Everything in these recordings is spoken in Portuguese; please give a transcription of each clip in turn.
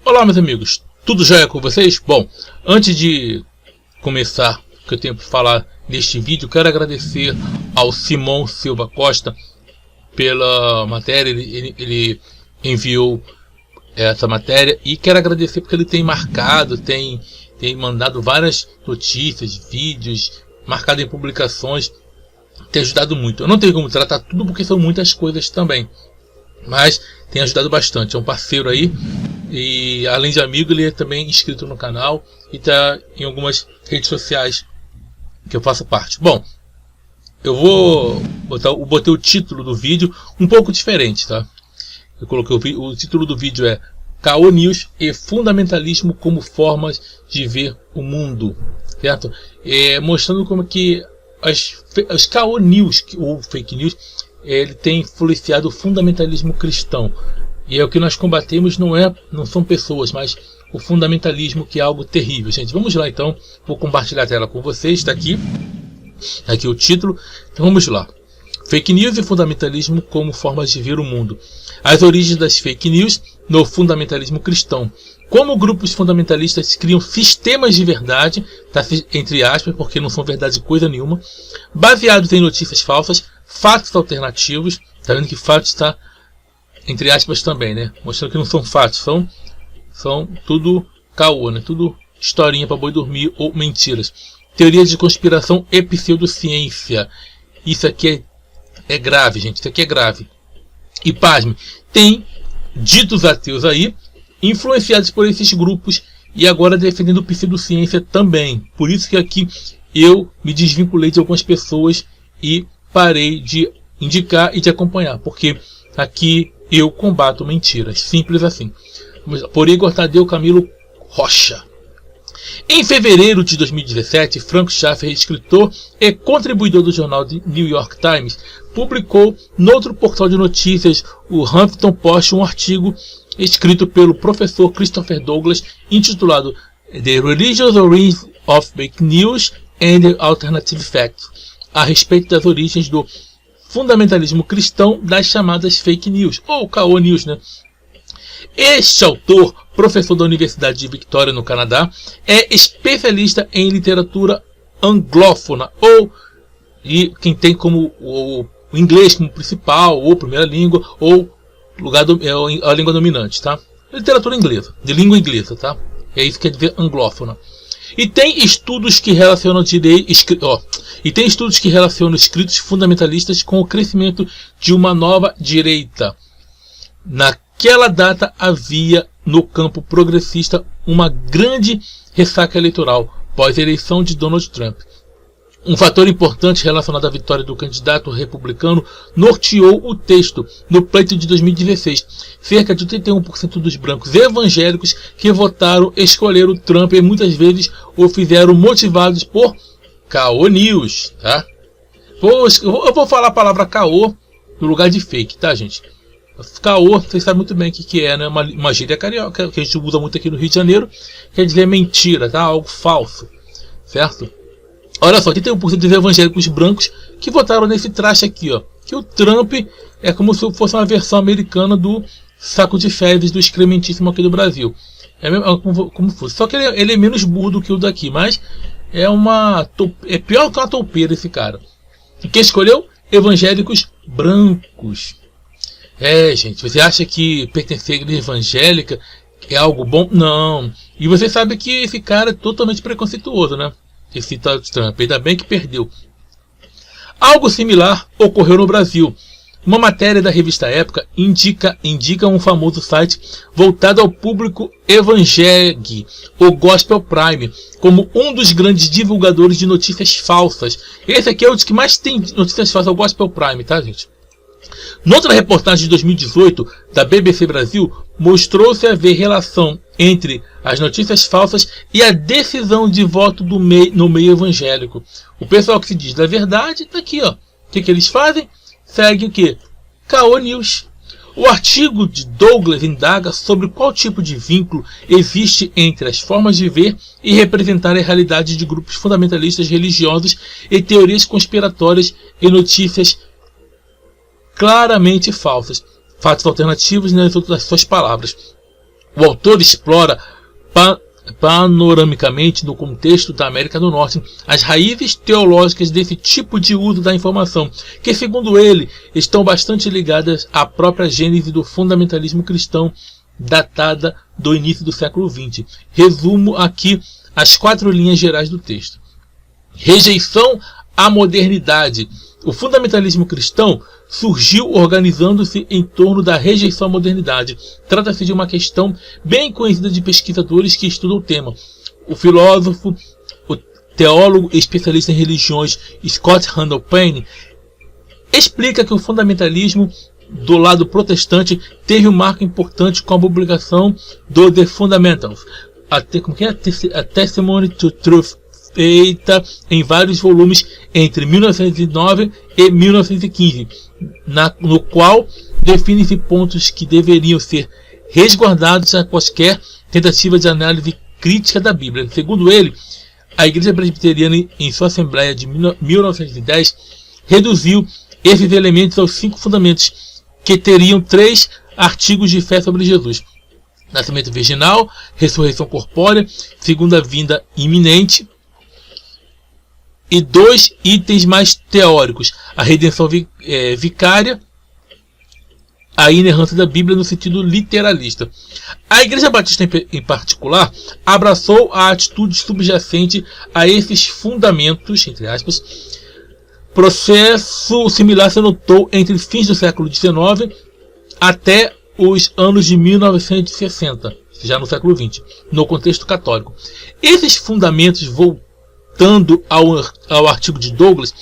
Olá, meus amigos, tudo jóia com vocês? Bom, antes de começar o que eu tenho para falar neste vídeo, quero agradecer ao Simão Silva Costa pela matéria. Ele enviou essa matéria e quero agradecer porque ele tem marcado, tem mandado várias notícias, vídeos, marcado em publicações, tem ajudado muito. Eu não tenho como tratar tudo porque são muitas coisas também, mas tem ajudado bastante. É um parceiro aí. E além de amigo, ele é também inscrito no canal e está em algumas redes sociais que eu faço parte. Bom, eu botei o título do vídeo um pouco diferente, tá? Eu coloquei o título do vídeo é Caô News e Fundamentalismo como Formas de Ver o Mundo, certo? Mostrando como que as Caô News, ou fake news, ele tem influenciado o fundamentalismo cristão. E é o que nós combatemos, não são pessoas, mas o fundamentalismo, que é algo terrível. Gente, vamos lá então. Vou compartilhar a tela com vocês. Está aqui o título. Então vamos lá. Fake news e fundamentalismo como formas de ver o mundo. As origens das fake news no fundamentalismo cristão. Como grupos fundamentalistas criam sistemas de verdade, tá, entre aspas, porque não são verdade coisa nenhuma, baseados em notícias falsas, fatos alternativos. Tá vendo que fatos está entre aspas também, né? Mostrando que não são fatos, são tudo caô, né? Tudo historinha para boi dormir ou mentiras. Teorias de conspiração e pseudociência. Isso aqui é grave, gente. Isso aqui é grave. E pasme, tem ditos ateus aí, influenciados por esses grupos e agora defendendo pseudociência também. Por isso que aqui eu me desvinculei de algumas pessoas e parei de indicar e de acompanhar, porque aqui eu combato mentiras, simples assim. Por Igor Tadeu Camilo Rocha. Em fevereiro de 2017, Frank Schaeffer, escritor e contribuidor do jornal The New York Times, publicou no outro portal de notícias, o Huffington Post, um artigo escrito pelo professor Christopher Douglas, intitulado The Religious Origins of Fake News and Alternative Facts, a respeito das origens do fundamentalismo cristão das chamadas fake news, ou caô news, né? Este autor, professor da Universidade de Victoria, no Canadá, é especialista em literatura anglófona, e quem tem como o inglês como principal, ou primeira língua, ou a língua dominante, tá? Literatura inglesa, de língua inglesa, tá? É isso que quer dizer anglófona. E tem estudos que relacionam escritos fundamentalistas com o crescimento de uma nova direita. Naquela data havia no campo progressista uma grande ressaca eleitoral pós-eleição de Donald Trump. Um fator importante relacionado à vitória do candidato republicano norteou o texto no pleito de 2016. Cerca de 81% dos brancos evangélicos que votaram escolheram Trump e muitas vezes o fizeram motivados por caô news, tá? Eu vou falar a palavra caô no lugar de fake, tá, gente? Caô, vocês sabem muito bem o que é, né? Uma gíria carioca que a gente usa muito aqui no Rio de Janeiro, quer dizer mentira, tá? Algo falso, certo? Olha só, 81% dos evangélicos brancos que votaram nesse traste aqui, ó. Que o Trump é como se fosse uma versão americana do saco de fezes do excrementíssimo aqui do Brasil. Como fosse. Só que ele é menos burro do que o daqui, mas é pior que uma toupeira esse cara. E quem escolheu? Evangélicos brancos. Gente, você acha que pertencer à igreja evangélica é algo bom? Não. E você sabe que esse cara é totalmente preconceituoso, né? Esse tal de Trump, ainda bem que perdeu. Algo similar ocorreu no Brasil. Uma matéria da revista Época indica um famoso site voltado ao público evangélico, o Gospel Prime, como um dos grandes divulgadores de notícias falsas. Esse aqui é o que mais tem notícias falsas, o Gospel Prime, tá, gente? Noutra reportagem de 2018 da BBC Brasil, mostrou-se haver relação entre as notícias falsas e a decisão de voto no meio evangélico. O pessoal que se diz da verdade está aqui, ó. O que eles fazem? Segue o quê? Caô News. O artigo de Douglas indaga sobre qual tipo de vínculo existe entre as formas de ver e representar a realidade de grupos fundamentalistas religiosos e teorias conspiratórias e notícias claramente falsas, fatos alternativos nas outras suas palavras. O autor explora panoramicamente, no contexto da América do Norte, as raízes teológicas desse tipo de uso da informação, que, segundo ele, estão bastante ligadas à própria gênese do fundamentalismo cristão, datada do início do século XX. Resumo aqui as 4 linhas gerais do texto. Rejeição à modernidade. O fundamentalismo cristão surgiu organizando-se em torno da rejeição à modernidade. Trata-se de uma questão bem conhecida de pesquisadores que estudam o tema. O filósofo, o teólogo e especialista em religiões Scott Randall Payne explica que o fundamentalismo do lado protestante teve um marco importante com a publicação do The Fundamentals, a Testimony to Truth, feita em vários volumes entre 1909 e 1915, no qual define-se pontos que deveriam ser resguardados a qualquer tentativa de análise crítica da Bíblia. Segundo ele, a Igreja Presbiteriana, em sua Assembleia de 1910, reduziu esses elementos aos 5 fundamentos, que teriam 3 artigos de fé sobre Jesus: nascimento virginal, ressurreição corpórea, segunda vinda iminente, e 2 itens mais teóricos: a redenção vicária, a inerrância da Bíblia no sentido literalista. A Igreja Batista, em particular, abraçou a atitude subjacente a esses fundamentos, entre aspas. Processo similar se notou entre fins do século XIX até os anos de 1960, já no século XX, no contexto católico. Esses fundamentos, voltando ao artigo de Douglas,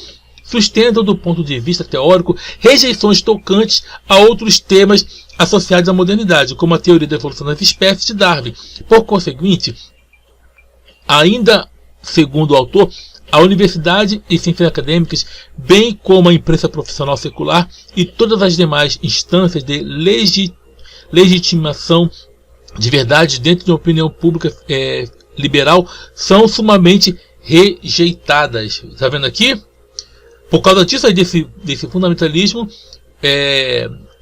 sustentam, do ponto de vista teórico, rejeições tocantes a outros temas associados à modernidade, como a teoria da evolução das espécies de Darwin. Por conseguinte, ainda segundo o autor, a universidade e ciências acadêmicas, bem como a imprensa profissional secular e todas as demais instâncias de legitimação de verdade dentro de uma opinião pública liberal, são sumamente rejeitadas. Está vendo aqui? Por causa disso, desse fundamentalismo,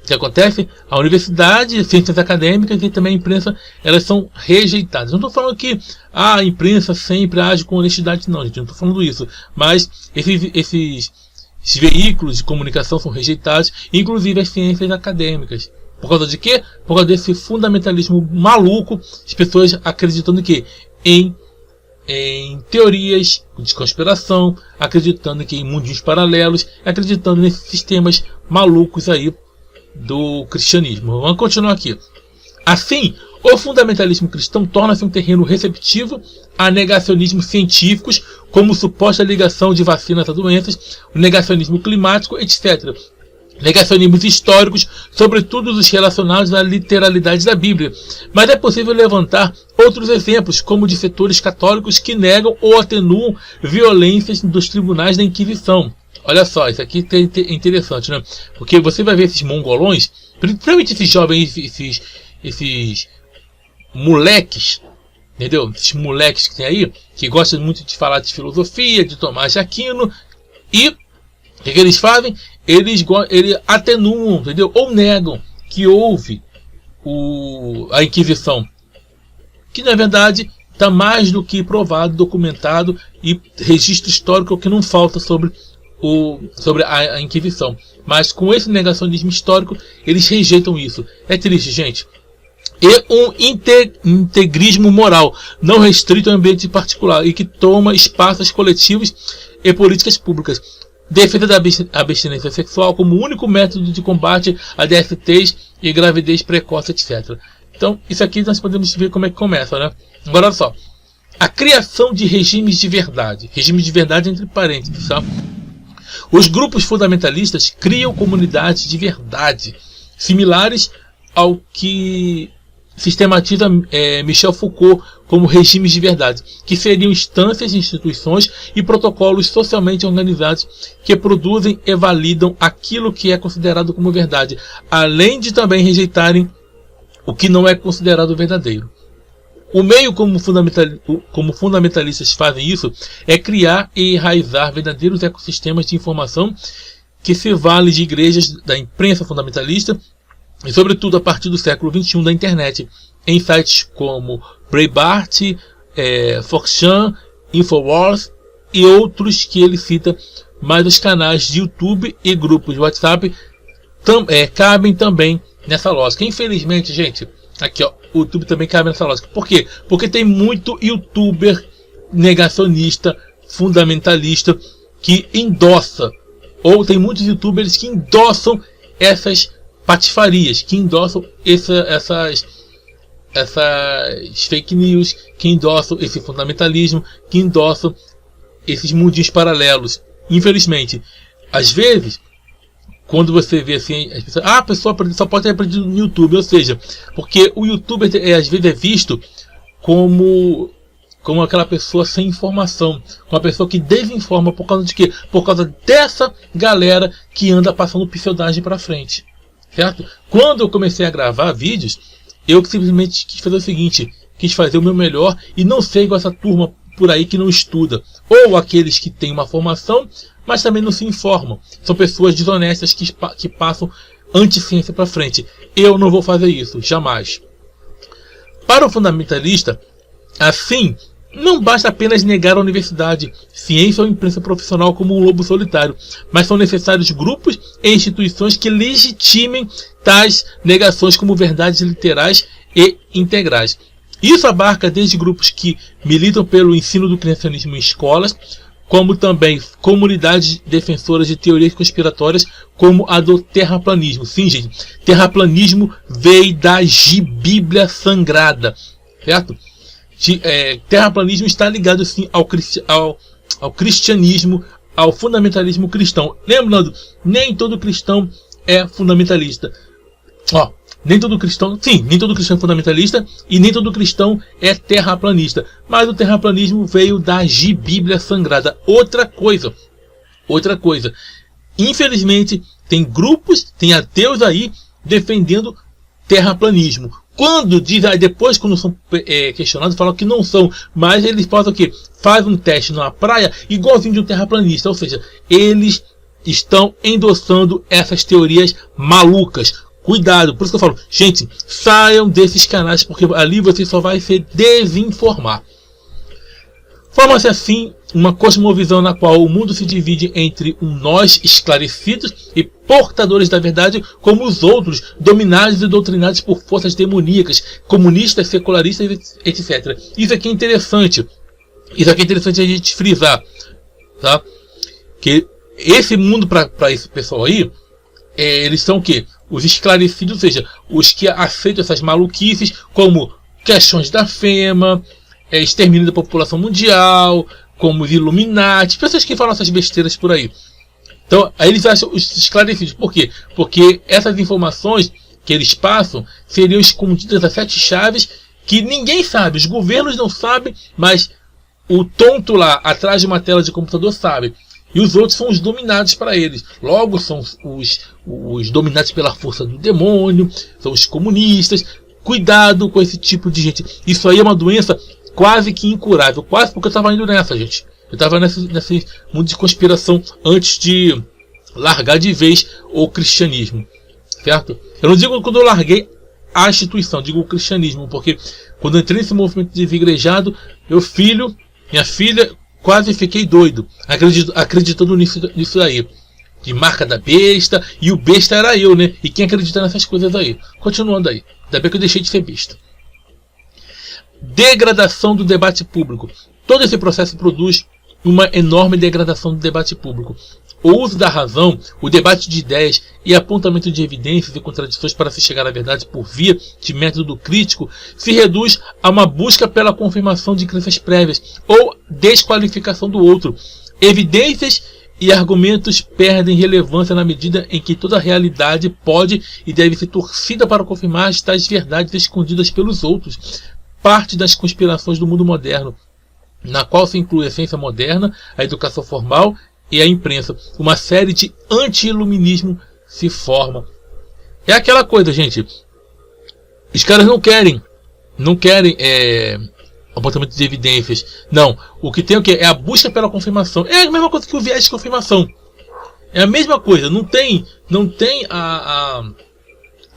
que acontece, a universidade, ciências acadêmicas e também a imprensa, elas são rejeitadas. Não estou falando que a imprensa sempre age com honestidade, não, gente, não estou falando isso. Mas esses veículos de comunicação são rejeitados, inclusive as ciências acadêmicas. Por causa de quê? Por causa desse fundamentalismo maluco, as pessoas acreditando que em teorias de conspiração, acreditando que em mundinhos paralelos, acreditando nesses sistemas malucos aí do cristianismo. Vamos continuar aqui. Assim, o fundamentalismo cristão torna-se um terreno receptivo a negacionismos científicos, como suposta ligação de vacinas a doenças, o negacionismo climático, etc. Negacionismos históricos, sobretudo os relacionados à literalidade da Bíblia. Mas é possível levantar outros exemplos, como de setores católicos que negam ou atenuam violências dos tribunais da Inquisição. Olha só, isso aqui é interessante, né? Porque você vai ver esses mongolões, principalmente esses jovens, esses moleques, entendeu? Esses moleques que tem aí, que gostam muito de falar de filosofia, de Tomás de Aquino, e o que eles fazem? Eles atenuam, entendeu? Ou negam que houve a Inquisição, que na verdade está mais do que provado, documentado, e registro histórico que não falta sobre a Inquisição. Mas com esse negacionismo histórico, eles rejeitam isso. É triste, gente. E um integrismo moral, não restrito ao ambiente particular, e que toma espaços coletivos e políticas públicas. Defesa da abstinência sexual como único método de combate a DSTs e gravidez precoce, etc. Então, isso aqui nós podemos ver como é que começa, né? Agora, olha só. A criação de regimes de verdade. Regimes de verdade entre parênteses, tá? Os grupos fundamentalistas criam comunidades de verdade, similares ao que sistematiza Michel Foucault como regimes de verdade, que seriam instâncias, instituições e protocolos socialmente organizados que produzem e validam aquilo que é considerado como verdade, além de também rejeitarem o que não é considerado verdadeiro. O meio como fundamentalistas fazem isso é criar e enraizar verdadeiros ecossistemas de informação que se valem de igrejas, da imprensa fundamentalista e sobretudo a partir do século XXI da internet, em sites como Breitbart, Foxchan, Infowars e outros que ele cita, mas os canais de YouTube e grupos de WhatsApp cabem também nessa lógica. Infelizmente, gente, aqui ó, o YouTube também cabe nessa lógica. Por quê? Porque tem muito YouTuber negacionista, fundamentalista, que endossa, ou tem muitos YouTubers que endossam essas patifarias, que endossam essas fake news, que endossam esse fundamentalismo, que endossam esses mundinhos paralelos. Infelizmente, às vezes, quando você vê assim, as pessoas, a pessoa só pode ter aprendido no YouTube, ou seja, porque o YouTuber às vezes é visto como aquela pessoa sem informação, uma pessoa que desinforma por causa de quê? Por causa dessa galera que anda passando pseudagem para frente, certo? Quando eu comecei a gravar vídeos, eu simplesmente quis fazer o seguinte, quis fazer o meu melhor e não ser igual essa turma por aí que não estuda, ou aqueles que têm uma formação, mas também não se informam. São pessoas desonestas que passam anti-ciência para frente. Eu não vou fazer isso, jamais. Para o fundamentalista, assim, não basta apenas negar a universidade, ciência ou imprensa profissional como um lobo solitário, mas são necessários grupos e instituições que legitimem tais negações como verdades literais e integrais. Isso abarca desde grupos que militam pelo ensino do criacionismo em escolas, como também comunidades defensoras de teorias conspiratórias, como a do terraplanismo. Sim, gente, terraplanismo veio da Bíblia Sagrada, certo? Terraplanismo está ligado sim ao cristianismo, ao fundamentalismo cristão. Lembrando, nem todo cristão é fundamentalista. Nem todo cristão é fundamentalista e nem todo cristão é terraplanista. Mas o terraplanismo veio da Bíblia Sagrada. Outra coisa. Infelizmente, tem grupos, tem ateus aí defendendo terraplanismo. Quando depois quando são questionados, falam que não são, mas eles podem o quê? Faz um teste numa praia igualzinho de um terraplanista, ou seja, eles estão endossando essas teorias malucas. Cuidado, por isso que eu falo, gente, saiam desses canais, porque ali você só vai se desinformar. Forma-se assim uma cosmovisão na qual o mundo se divide entre nós esclarecidos e portadores da verdade, como os outros, dominados e doutrinados por forças demoníacas, comunistas, secularistas, etc. Isso aqui é interessante. A gente frisar, tá? Que esse mundo, para esse pessoal aí, eles são o quê? Os esclarecidos, ou seja, os que aceitam essas maluquices, como questões da FEMA, extermínio da população mundial, como os Illuminati, pessoas que falam essas besteiras por aí. Então, aí eles acham os esclarecidos. Por quê? Porque essas informações que eles passam seriam escondidas a 7 chaves que ninguém sabe, os governos não sabem, mas o tonto lá atrás de uma tela de computador sabe. E os outros são os dominados para eles. Logo, são os dominados pela força do demônio, são os comunistas. Cuidado com esse tipo de gente. Isso aí é uma doença quase que incurável. Quase porque eu estava indo nessa, gente. Eu estava nesse mundo de conspiração antes de largar de vez o cristianismo. Certo? Eu não digo quando eu larguei a instituição, digo o cristianismo. Porque quando eu entrei nesse movimento desigrejado, minha filha, quase fiquei doido, acreditando nisso aí. De marca da besta, e o besta era eu, né? E quem acredita nessas coisas aí? Continuando aí. Ainda bem que eu deixei de ser besta. Degradação do debate público. Todo esse processo produz uma enorme degradação do debate público. O uso da razão, o debate de ideias e apontamento de evidências e contradições para se chegar à verdade por via de método crítico se reduz a uma busca pela confirmação de crenças prévias ou desqualificação do outro. Evidências e argumentos perdem relevância na medida em que toda a realidade pode e deve ser torcida para confirmar as tais verdades escondidas pelos outros. Parte das conspirações do mundo moderno, na qual se inclui a ciência moderna, a educação formal e a imprensa. Uma série de anti-iluminismo se forma. É aquela coisa, gente. Os caras não querem apontamento de evidências. Não. O que tem é a busca pela confirmação. É a mesma coisa que o viés de confirmação. É a mesma coisa. Não tem a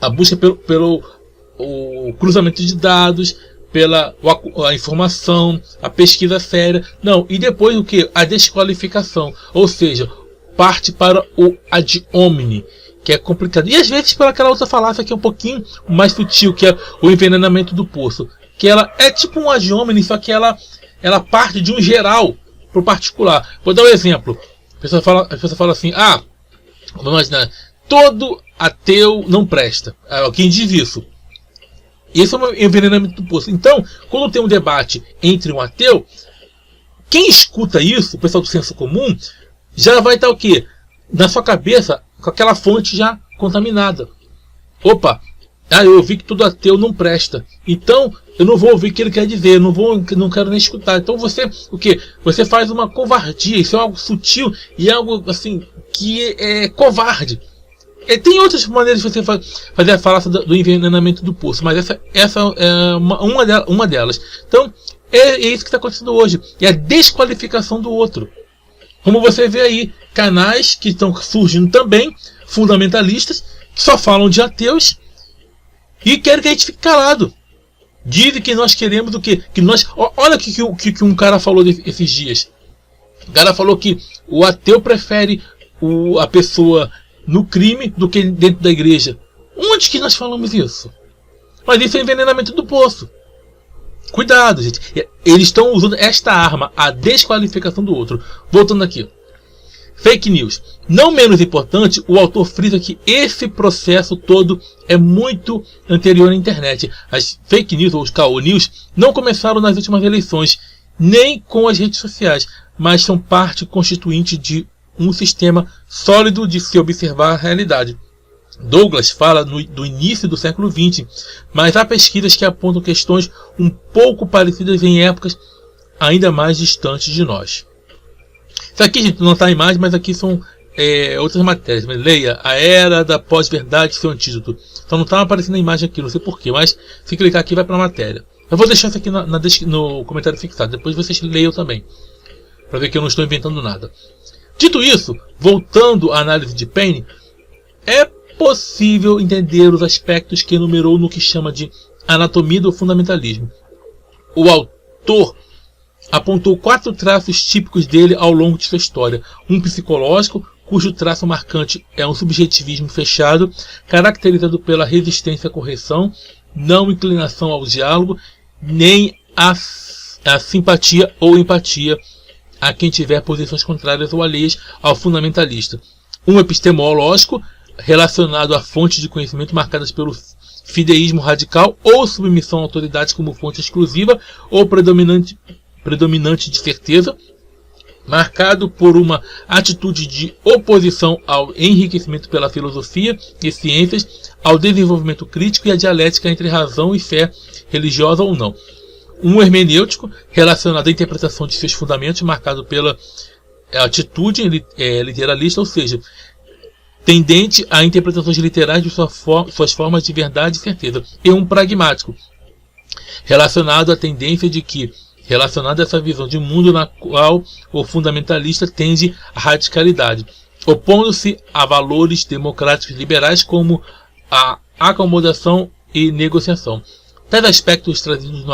A busca pelo o cruzamento de dados, pela a informação, a pesquisa séria. Não, e depois o que? A desqualificação. Ou seja, parte para o ad hominem, que é complicado. E às vezes por aquela outra falácia que é um pouquinho mais sutil, que é o envenenamento do poço. Que ela é tipo um ad hominem, só que ela parte de um geral para o particular. Vou dar um exemplo. A pessoa fala assim, vamos imaginar, todo ateu não presta. Quem diz isso? Esse é um envenenamento do poço. Então, quando tem um debate entre um ateu, quem escuta isso, o pessoal do senso comum, já vai estar o quê? Na sua cabeça, com aquela fonte já contaminada. Opa, eu ouvi que todo ateu não presta. Então, eu não vou ouvir o que ele quer dizer, eu não quero nem escutar. Então você, o quê? Você faz uma covardia, isso é algo sutil e algo assim, que é covarde. Tem outras maneiras de você fazer a falácia do envenenamento do poço, mas essa é uma delas. Então, é isso que está acontecendo hoje. É a desqualificação do outro. Como você vê aí, canais que estão surgindo também, fundamentalistas, que só falam de ateus e querem que a gente fique calado. Dizem que nós queremos o quê? Olha o que um cara falou esses dias. O cara falou que o ateu prefere a pessoa no crime do que dentro da igreja. Onde que nós falamos isso? Mas isso é envenenamento do poço. Cuidado, gente. Eles estão usando esta arma, a desqualificação do outro. Voltando aqui. Fake news. Não menos importante, o autor frisa que esse processo todo é muito anterior à internet. As fake news, ou os caô news, não começaram nas últimas eleições, nem com as redes sociais, mas são parte constituinte de um sistema sólido de se observar a realidade. Douglas fala do início do século XX, mas há pesquisas que apontam questões um pouco parecidas em épocas ainda mais distantes de nós. Isso aqui, gente, não está a imagem, mas aqui são outras matérias. Mas leia A Era da Pós-Verdade, seu antídoto. Só não está aparecendo a imagem aqui, não sei porquê, mas se clicar aqui vai para a matéria. Eu vou deixar isso aqui no comentário fixado, depois vocês leiam também, para ver que eu não estou inventando nada. Dito isso, voltando à análise de Paine, é possível entender os aspectos que enumerou no que chama de anatomia do fundamentalismo. O autor apontou 4 traços típicos dele ao longo de sua história. Um psicológico, cujo traço marcante é um subjetivismo fechado, caracterizado pela resistência à correção, não inclinação ao diálogo, nem a simpatia ou empatia a quem tiver posições contrárias ou alheias ao fundamentalista. Um epistemológico, relacionado a fontes de conhecimento marcadas pelo fideísmo radical ou submissão à autoridade como fonte exclusiva ou predominante de certeza, marcado por uma atitude de oposição ao enriquecimento pela filosofia e ciências, ao desenvolvimento crítico e à dialética entre razão e fé, religiosa ou não. Um hermenêutico, relacionado à interpretação de seus fundamentos, marcado pela atitude literalista, ou seja, tendente a interpretações literais de suas formas de verdade e certeza. E um pragmático, relacionado à tendência relacionado a essa visão de mundo na qual o fundamentalista tende à radicalidade, opondo-se a valores democráticos liberais como a acomodação e negociação. Tais aspectos trazidos no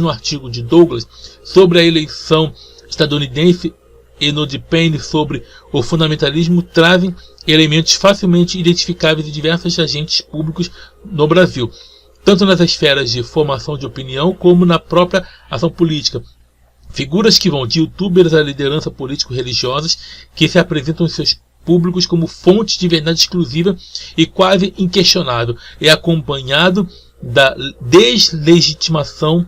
artigo de Douglas sobre a eleição estadunidense e no de Paine sobre o fundamentalismo trazem elementos facilmente identificáveis de diversos agentes públicos no Brasil, tanto nas esferas de formação de opinião como na própria ação política. Figuras que vão de youtubers a liderança político-religiosas que se apresentam em seus públicos como fonte de verdade exclusiva e quase inquestionável, e acompanhado da deslegitimação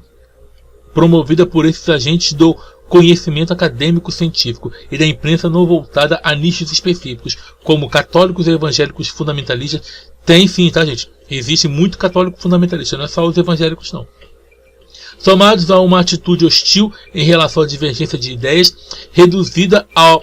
promovida por esses agentes do conhecimento acadêmico-científico e da imprensa não voltada a nichos específicos, como católicos e evangélicos fundamentalistas. Tem sim, tá, gente? Existe muito católico fundamentalista, não é só os evangélicos, não. Somados a uma atitude hostil em relação à divergência de ideias, reduzida ao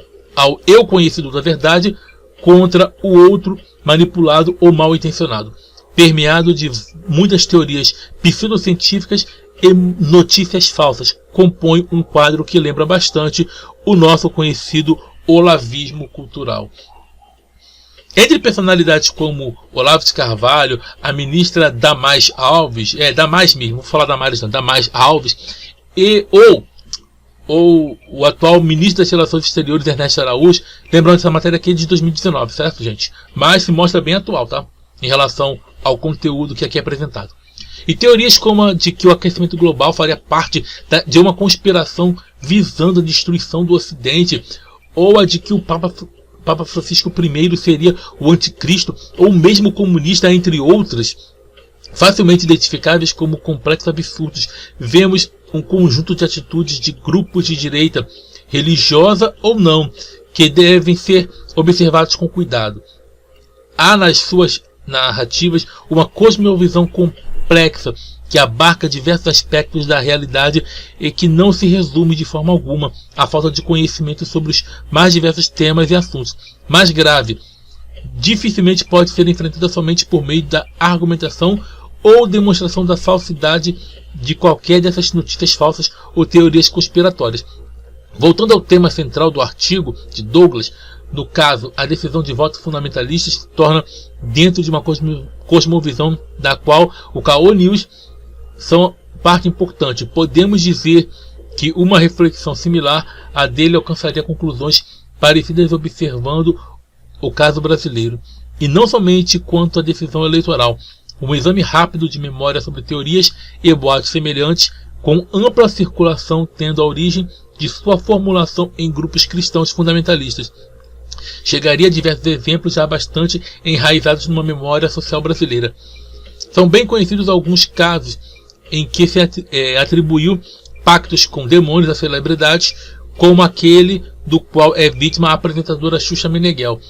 eu conhecido da verdade contra o outro manipulado ou mal intencionado, permeado de muitas teorias pseudocientíficas e notícias falsas, compõe um quadro que lembra bastante o nosso conhecido olavismo cultural. Entre personalidades como Olavo de Carvalho, a ministra Damares Alves, Damares mesmo, vou falar Damares não, Damares Alves, ou o atual ministro das Relações Exteriores, Ernesto Araújo, lembrando essa matéria aqui é de 2019, certo, gente? Mas se mostra bem atual, tá? Em relação ao conteúdo que aqui é apresentado. E teorias como a de que o aquecimento global faria parte de uma conspiração visando a destruição do Ocidente, ou a de que o Papa Francisco I seria o anticristo, ou mesmo comunista, entre outras, facilmente identificáveis como complexos absurdos. Vemos um conjunto de atitudes de grupos de direita, religiosa ou não, que devem ser observados com cuidado. Há nas suas narrativas uma cosmovisão complexa que abarca diversos aspectos da realidade e que não se resume de forma alguma à falta de conhecimento sobre os mais diversos temas e assuntos. Mais grave, dificilmente pode ser enfrentada somente por meio da argumentação ou demonstração da falsidade de qualquer dessas notícias falsas ou teorias conspiratórias. Voltando ao tema central do artigo de Douglas, no caso, a decisão de voto fundamentalista se torna dentro de uma cosmovisão da qual o Caô News são parte importante. Podemos dizer que uma reflexão similar à dele alcançaria conclusões parecidas observando o caso brasileiro. E não somente quanto à decisão eleitoral. Um exame rápido de memória sobre teorias e boatos semelhantes, com ampla circulação tendo a origem de sua formulação em grupos cristãos fundamentalistas, chegaria a diversos exemplos já bastante enraizados numa memória social brasileira. São bem conhecidos alguns casos em que se atribuiu pactos com demônios a celebridades, como aquele do qual é vítima a apresentadora Xuxa Meneghel.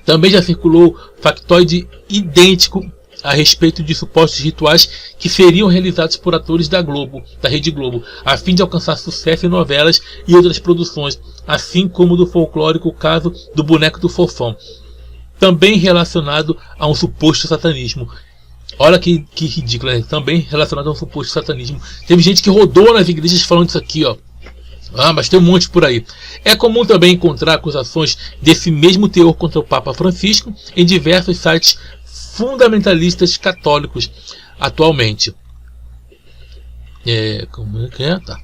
Também já circulou factoide idêntico a respeito de supostos rituais que seriam realizados por atores da Rede Globo, a fim de alcançar sucesso em novelas e outras produções, assim como do folclórico caso do boneco do Fofão, também relacionado a um suposto satanismo. Olha que ridículo, né? Também relacionado a um suposto satanismo. Teve gente que rodou nas igrejas falando isso aqui, ó. Mas tem um monte por aí. É comum também encontrar acusações desse mesmo teor contra o Papa Francisco em diversos sites fundamentalistas católicos atualmente. Como é que é? Tá.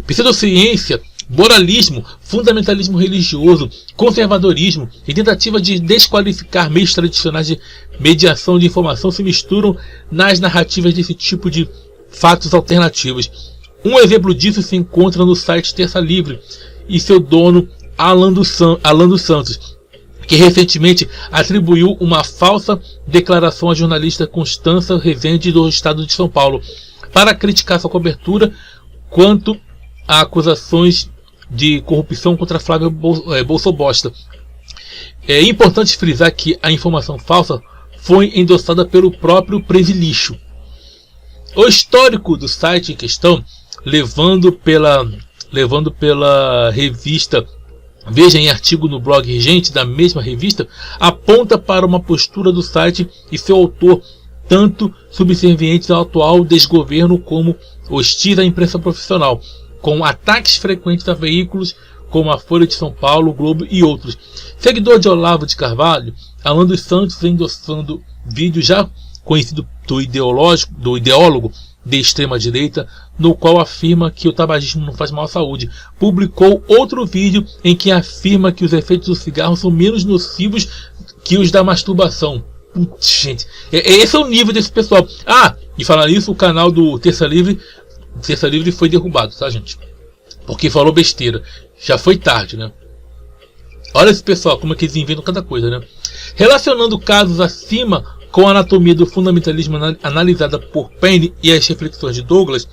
Pseudociência, moralismo, fundamentalismo religioso, conservadorismo e tentativa de desqualificar meios tradicionais de mediação de informação se misturam nas narrativas desse tipo de fatos alternativos. Um exemplo disso se encontra no site Terça Livre e seu dono Alan dos Santos, que recentemente atribuiu uma falsa declaração à jornalista Constança Rezende do Estado de São Paulo para criticar sua cobertura quanto a acusações de corrupção contra Flávio Bolsobosta. É importante frisar que a informação falsa foi endossada pelo próprio Presilixo. O histórico do site em questão, levando pela revista Veja em artigo no blog Regente da mesma revista, aponta para uma postura do site e seu autor tanto subservientes ao atual desgoverno como hostis à imprensa profissional, com ataques frequentes a veículos como a Folha de São Paulo, o Globo e outros. Seguidor de Olavo de Carvalho, Alan dos Santos, endossando vídeo já conhecido do ideólogo de extrema-direita, no qual afirma que o tabagismo não faz mal à saúde, publicou outro vídeo em que afirma que os efeitos do cigarro são menos nocivos que os da masturbação. Putz, gente, esse é o nível desse pessoal. E falar isso, o canal do Terça Livre foi derrubado, tá, gente? Porque falou besteira. Já foi tarde, né? Olha esse pessoal, como é que eles inventam cada coisa, né? Relacionando casos acima com a anatomia do fundamentalismo analisada por Paine e as reflexões de Douglas,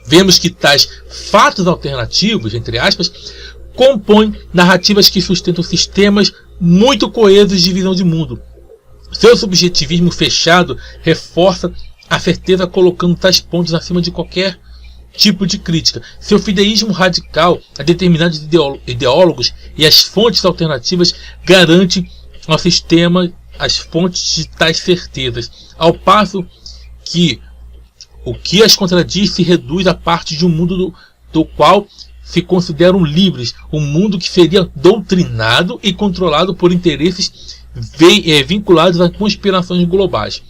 vemos que tais fatos alternativos, entre aspas, compõem narrativas que sustentam sistemas muito coesos de visão de mundo. Seu subjetivismo fechado reforça a certeza colocando tais pontos acima de qualquer tipo de crítica. Seu fideísmo radical a determinados ideólogos e as fontes alternativas garante ao sistema as fontes de tais certezas, ao passo que o que as contradiz se reduz a parte de um mundo do qual se consideram livres, um mundo que seria doutrinado e controlado por interesses vinculados a conspirações globais.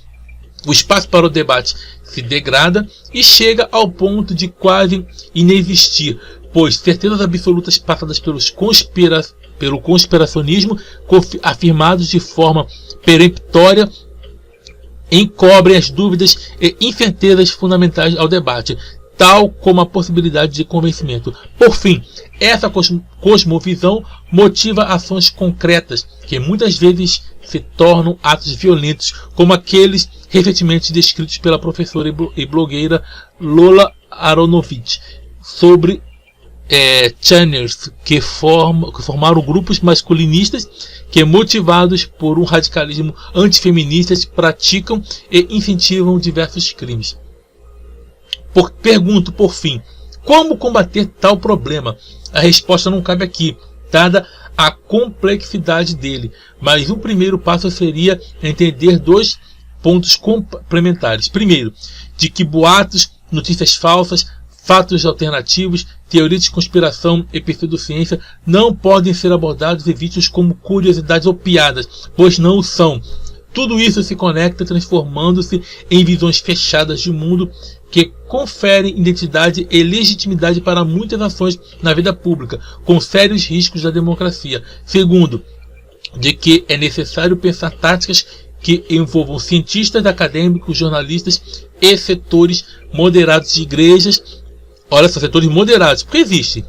O espaço para o debate se degrada e chega ao ponto de quase inexistir, pois certezas absolutas passadas pelo conspiracionismo, afirmados de forma peremptória, encobrem as dúvidas e incertezas fundamentais ao debate, tal como a possibilidade de convencimento. Por fim, essa cosmovisão motiva ações concretas, que muitas vezes se tornam atos violentos, como aqueles recentemente descritos pela professora e blogueira Lola Aronovitch, sobre channels que formaram grupos masculinistas que, motivados por um radicalismo antifeminista, praticam e incentivam diversos crimes. Pergunto, por fim, como combater tal problema? A resposta não cabe aqui, dada a complexidade dele, mas o primeiro passo seria entender dois pontos complementares. Primeiro, de que boatos, notícias falsas, fatos alternativos, teorias de conspiração e pseudociência não podem ser abordados e vistos como curiosidades ou piadas, pois não o são. Tudo isso se conecta, transformando-se em visões fechadas de mundo que conferem identidade e legitimidade para muitas ações na vida pública, com sérios riscos da democracia. Segundo, de que é necessário pensar táticas que envolvam cientistas, acadêmicos, jornalistas e setores moderados de igrejas. Olha só, setores moderados, porque existem.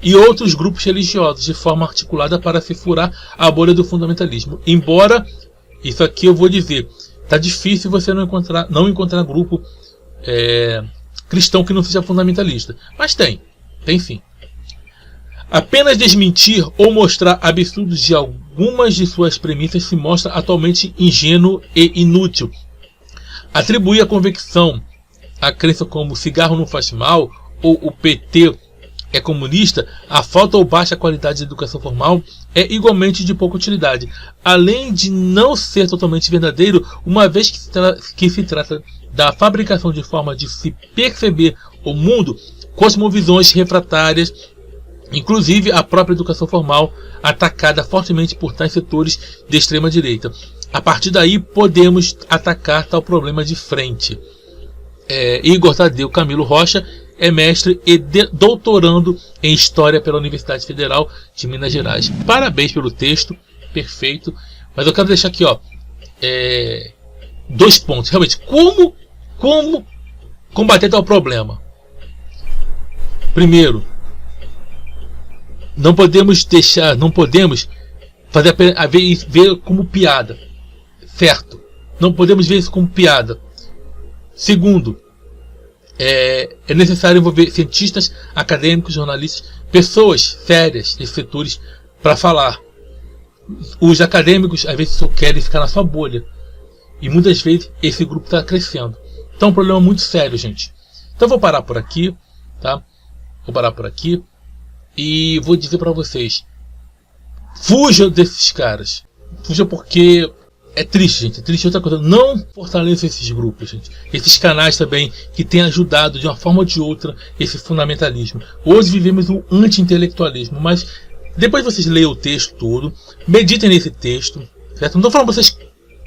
E outros grupos religiosos, de forma articulada para se furar a bolha do fundamentalismo. Embora, isso aqui eu vou dizer, tá difícil você não encontrar grupo cristão que não seja fundamentalista. Mas tem sim. Apenas desmentir ou mostrar absurdos de algumas de suas premissas se mostra atualmente ingênuo e inútil. Atribuir a convicção a crença como cigarro não faz mal ou o PT é comunista, a falta ou baixa qualidade de educação formal é igualmente de pouca utilidade, além de não ser totalmente verdadeiro, uma vez que se trata da fabricação de forma de se perceber o mundo, cosmovisões refratárias, inclusive a própria educação formal, atacada fortemente por tais setores de extrema direita. A partir daí podemos atacar tal problema de frente. Igor Tadeu Camilo Rocha é mestre e doutorando em História pela Universidade Federal de Minas Gerais. Parabéns pelo texto, perfeito. Mas eu quero deixar aqui, dois pontos. Realmente, como combater tal problema? Primeiro, não podemos ver como piada, certo? Não podemos ver isso como piada. Segundo, é necessário envolver cientistas, acadêmicos, jornalistas, pessoas sérias nesses setores para falar. Os acadêmicos às vezes só querem ficar na sua bolha e muitas vezes esse grupo está crescendo. Então é um problema muito sério, gente. Então eu vou parar por aqui, tá? Vou parar por aqui e vou dizer para vocês: fuja desses caras. Fuja, porque é triste, gente. É triste. Outra coisa, não fortaleça esses grupos, gente. Esses canais também que têm ajudado de uma forma ou de outra esse fundamentalismo. Hoje vivemos um anti-intelectualismo, mas depois vocês leiam o texto todo, meditem nesse texto, certo? Não estou falando para vocês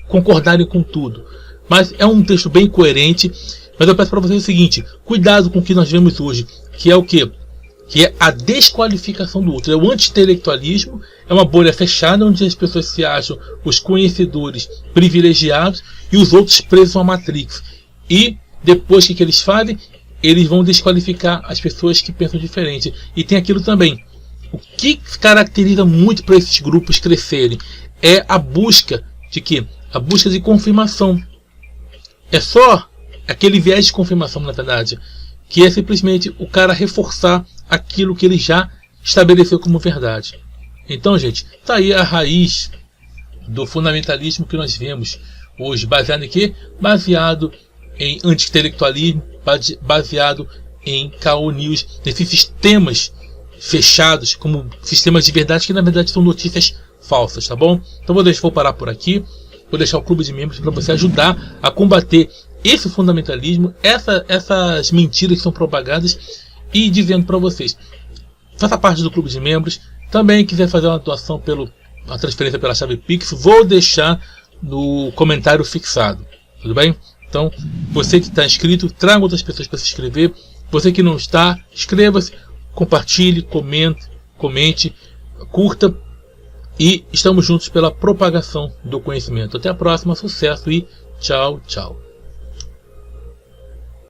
concordarem com tudo, mas é um texto bem coerente. Mas eu peço para vocês o seguinte: cuidado com o que nós vemos hoje, que é o quê? Que é a desqualificação do outro. É o anti-intelectualismo, é uma bolha fechada onde as pessoas se acham os conhecedores privilegiados e os outros presos a Matrix. E depois o que eles fazem? Eles vão desqualificar as pessoas que pensam diferente. E tem aquilo também. O que caracteriza muito para esses grupos crescerem é a busca de quê? A busca de confirmação. É só aquele viés de confirmação, na verdade, que é simplesmente o cara reforçar aquilo que ele já estabeleceu como verdade. Então, gente, tá aí a raiz do fundamentalismo que nós vemos hoje, baseado em quê? Baseado em anti-intelectualismo, baseado em caô news, nesses sistemas fechados, como sistemas de verdade, que na verdade são notícias falsas, tá bom? Então vou parar por aqui, vou deixar o clube de membros para você ajudar a combater esse fundamentalismo, essas mentiras que são propagadas, e dizendo para vocês: faça parte do clube de membros. Também quiser fazer uma doação uma transferência pela chave Pix, vou deixar no comentário fixado, tudo bem? Então, você que está inscrito, traga outras pessoas para se inscrever. Você que não está, inscreva-se, compartilhe, comente, curta. E estamos juntos pela propagação do conhecimento. Até a próxima, sucesso e tchau, tchau.